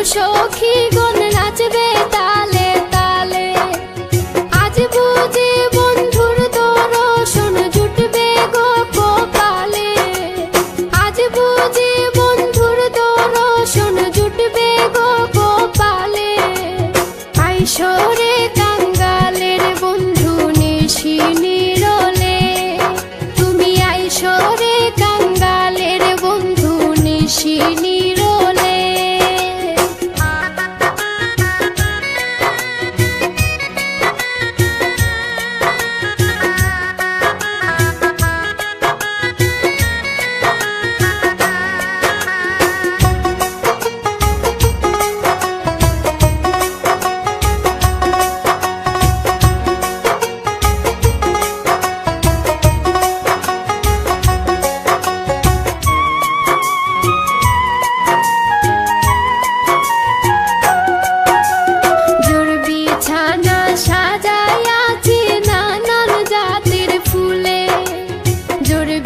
সখী গণ নাচবে তালে তালে। আজ বুঝি বন্ধুর দর্শন জুটবে গো কপালে। আজ বুঝি বন্ধুর দর্শন জুটবে গো কপালে। আইসরে কাঙ্গালের বন্ধু নিশি নিরলে। তুমি আইসরে কাঙ্গালের বন্ধু নিশি নিরলে।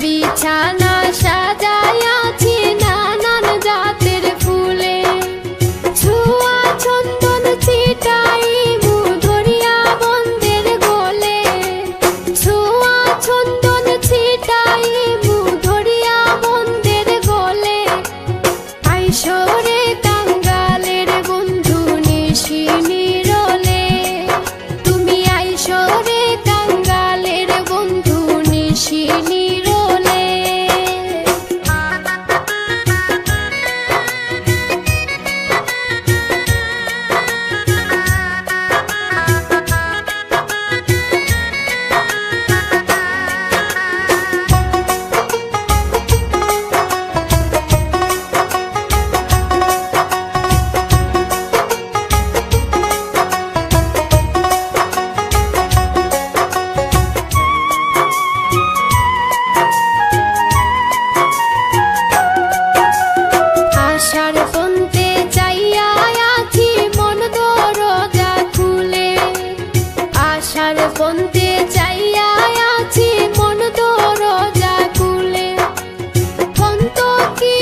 বিছানা সাজাইয়াছি নানান জাতের ফুলে। ছোঁয়া চন্দন ছিটাই ধরিয়া বন্ধের গোলে। ছোঁয়া চন্দন ছিটাই ধরিয়া বন্ধের গোলে। আইসরে কাঙ্গালের বন্ধু নিশি নিরলে। তুমি আইসরে কাঙ্গালের বন্ধু নিশি নিরলে। আশার পন্থে চাইয়া আছি মন দরজা খুলে। আশার পন্থে চাইয়া আছি মন দরজা খুলে। পন্থ কি